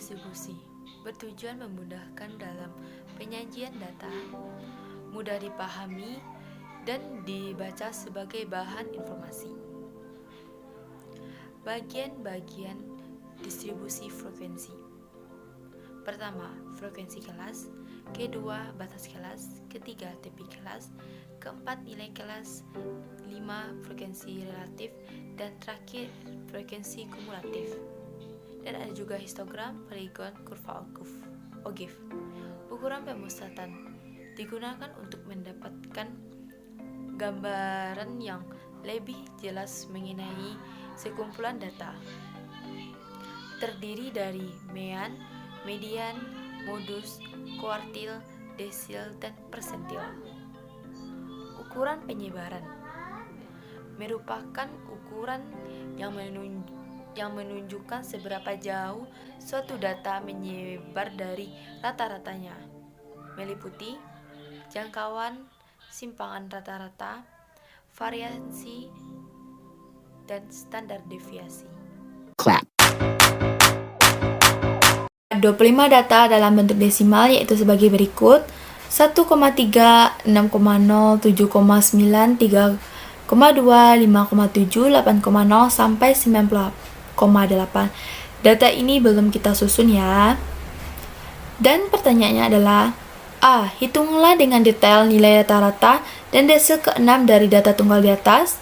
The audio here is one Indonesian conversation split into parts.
distribusi bertujuan memudahkan dalam penyajian data, mudah dipahami, dan dibaca sebagai bahan informasi. Bagian-bagian distribusi frekuensi. Pertama, frekuensi kelas. Kedua, batas kelas. Ketiga, tepi kelas. Keempat, nilai kelas. 5, frekuensi relatif. Dan terakhir, frekuensi kumulatif. Dan ada juga histogram, poligon, kurva Ogive. Ukuran pemusatan digunakan untuk mendapatkan gambaran yang lebih jelas mengenai sekumpulan data. Terdiri dari mean, median, modus, kuartil, desil, dan persentil. Ukuran penyebaran merupakan ukuran yang menunjukkan seberapa jauh suatu data menyebar dari rata-ratanya, meliputi jangkauan, simpangan rata-rata, variasi, dan standar deviasi. Clap. 25 data dalam bentuk desimal yaitu sebagai berikut: 1,3, 6,0, 7,9, 3,2, 5,7, 8,0 sampai 90,8. Data ini belum kita susun ya. Dan pertanyaannya adalah: A. Hitunglah dengan detail nilai rata-rata dan desil ke-6 dari data tunggal di atas.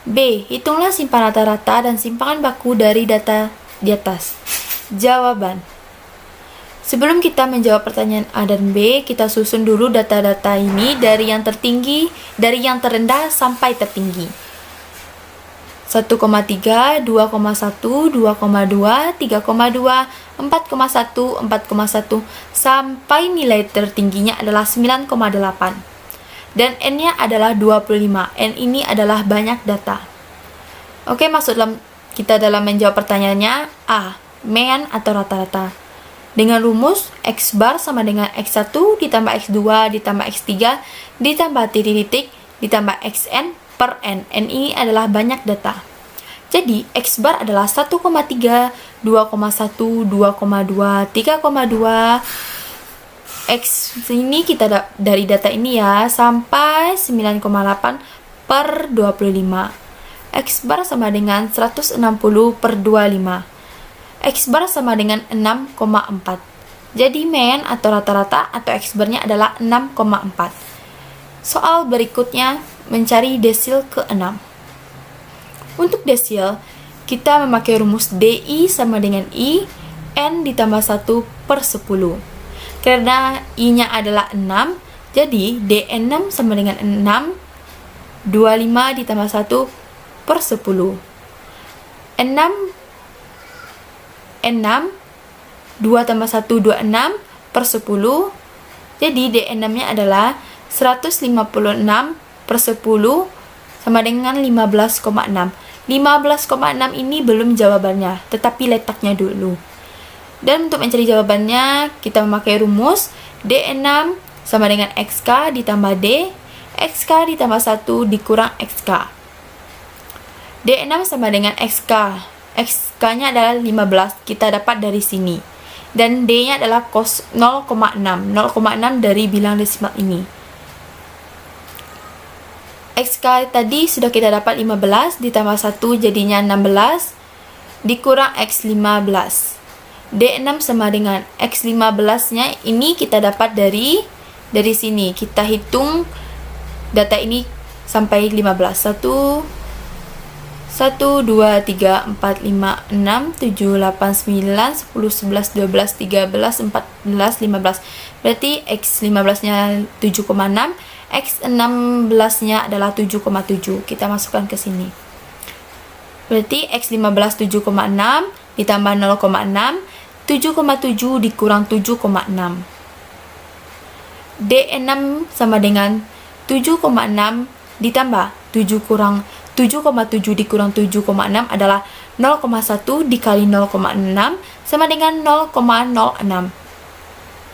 B. Hitunglah simpangan rata-rata dan simpangan baku dari data di atas. Jawaban. Sebelum kita menjawab pertanyaan A dan B, kita susun dulu data-data ini dari yang terendah sampai tertinggi. 1,3, 2,1, 2,2, 3,2, 4,1, 4,1 sampai nilai tertingginya adalah 9,8. Dan N-nya adalah 25. N ini adalah banyak data. Oke, masuk kita dalam menjawab pertanyaannya. A. Mean atau rata-rata. Dengan rumus X bar sama dengan X1 ditambah X2 ditambah X3 ditambah titik ditambah Xn per N. N ini adalah banyak data. Jadi X bar adalah 1,3, 2,1, 2,2, 3,2. X ini kita dari data ini ya sampai 9,8 per 25. X bar sama dengan 160 per 25. X bar sama dengan 6,4. Jadi mean atau rata-rata atau X bar-nya adalah 6,4. Soal berikutnya mencari desil ke-6. Untuk desil, kita memakai rumus DI sama dengan I, N ditambah 1 per 10. Karena I-nya adalah 6, jadi DN6 sama dengan 6, 25 ditambah 1 per 10. N6 2 tambah 1, 26 per 10. Jadi DN6-nya adalah 156 per 10 sama dengan 15,6. 15,6 ini belum jawabannya, tetapi letaknya dulu. Dan untuk mencari jawabannya, kita memakai rumus DN6 sama dengan XK ditambah D, XK ditambah 1 dikurang XK. D6 sama dengan XK. XK-nya adalah 15, kita dapat dari sini. Dan D-nya adalah 0,6. 0,6 dari bilang desimal ini. XK tadi sudah kita dapat 15, ditambah 1 jadinya 16, dikurang X15. D6 sama dengan X15-nya ini kita dapat dari sini. Kita hitung data ini sampai 15. 1, 2, 3, 4, 5, 6, 7, 8, 9, 10, 11, 12, 13, 14, 15. Berarti X15-nya 7,6, X16-nya adalah 7,7. Kita masukkan ke sini. Berarti X15 7,6 ditambah 0,6, 7,7 dikurang 7,6. D6 sama dengan 7,6 ditambah 7,7 dikurang 7,6 adalah 0,1 dikali 0,6 sama dengan 0,06.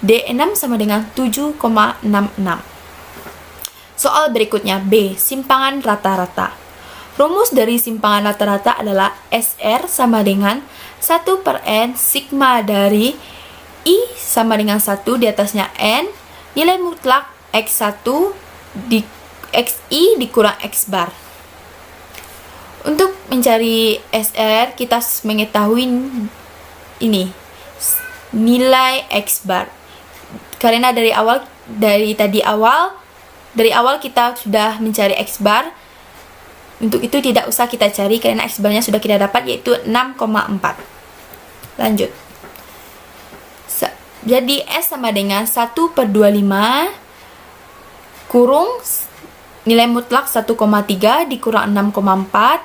D6 sama dengan 7,66. Soal berikutnya B. Simpangan rata-rata. Rumus dari simpangan rata-rata adalah SR sama dengan 1 per N sigma dari I sama dengan 1 di atasnya N, nilai mutlak X1 di XI dikurang X bar. Untuk mencari SR, kita mengetahui ini, nilai X bar. Karena dari awal kita sudah mencari X bar, untuk itu tidak usah kita cari karena X barnya sudah kita dapat, yaitu 6,4. Lanjut. Jadi S sama dengan 1 per 25 kurung nilai mutlak 1,3 dikurang 6,4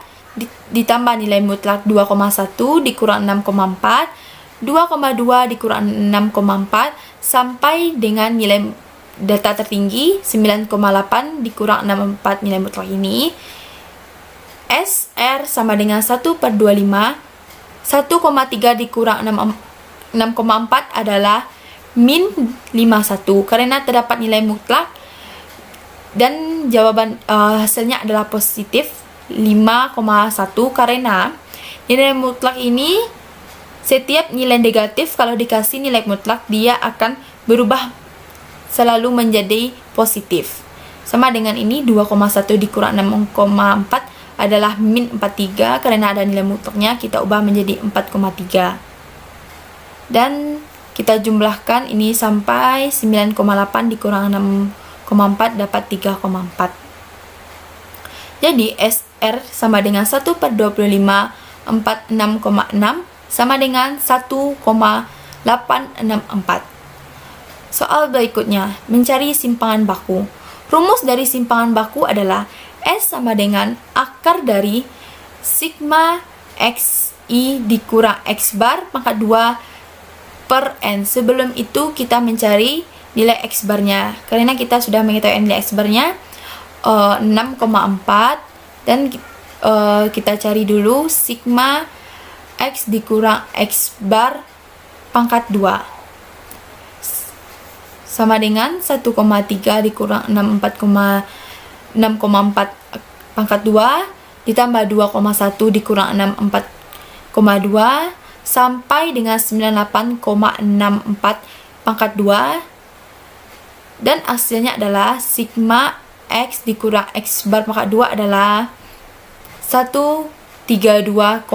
ditambah nilai mutlak 2,1 dikurang 6,4, 2,2 dikurang 6,4 sampai dengan nilai data tertinggi 9,8 dikurang 6,4 nilai mutlak ini. SR sama dengan 1 per 25, 1,3 dikurang 6,4 adalah min 51 karena terdapat nilai mutlak dan jawaban hasilnya adalah positif 5,1 karena nilai mutlak ini setiap nilai negatif kalau dikasih nilai mutlak dia akan berubah selalu menjadi positif. Sama dengan ini 2,1 dikurang 6,4 adalah min 43 karena ada nilai mutlaknya kita ubah menjadi 4,3. Dan kita jumlahkan ini sampai 9,8 dikurang 6,4 dapat 3,4. Jadi SR sama dengan 1 per 25, 46,6 sama dengan 1,864. Soal berikutnya, mencari simpangan baku. Rumus dari simpangan baku adalah S sama dengan akar dari sigma XI dikurang X bar pangkat 2 per N. Sebelum itu kita mencari nilai X barnya. Karena kita sudah mengetahui nilai X barnya 6,4 dan kita cari dulu sigma X dikurang X bar pangkat 2 sama dengan 1,3 dikurang 6,4 pangkat 2 ditambah 2,1 dikurang 64,2 sampai dengan 98,64 pangkat 2 dan hasilnya adalah sigma X dikurang X bar pangkat 2 adalah 132,1.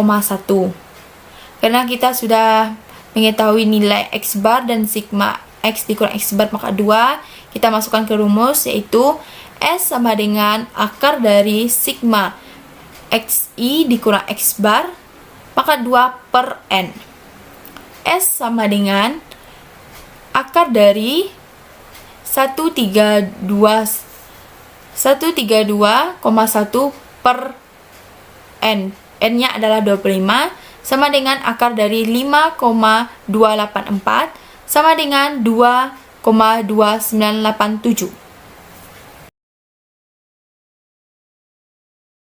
Karena kita sudah mengetahui nilai X bar dan sigma X dikurang X bar pangkat 2, kita masukkan ke rumus yaitu S sama dengan akar dari sigma XI dikurang X bar pangkat 2 per N. S sama dengan akar dari 132,1 per N. N-nya adalah 25 sama dengan akar dari 5,284 sama dengan 2,2987.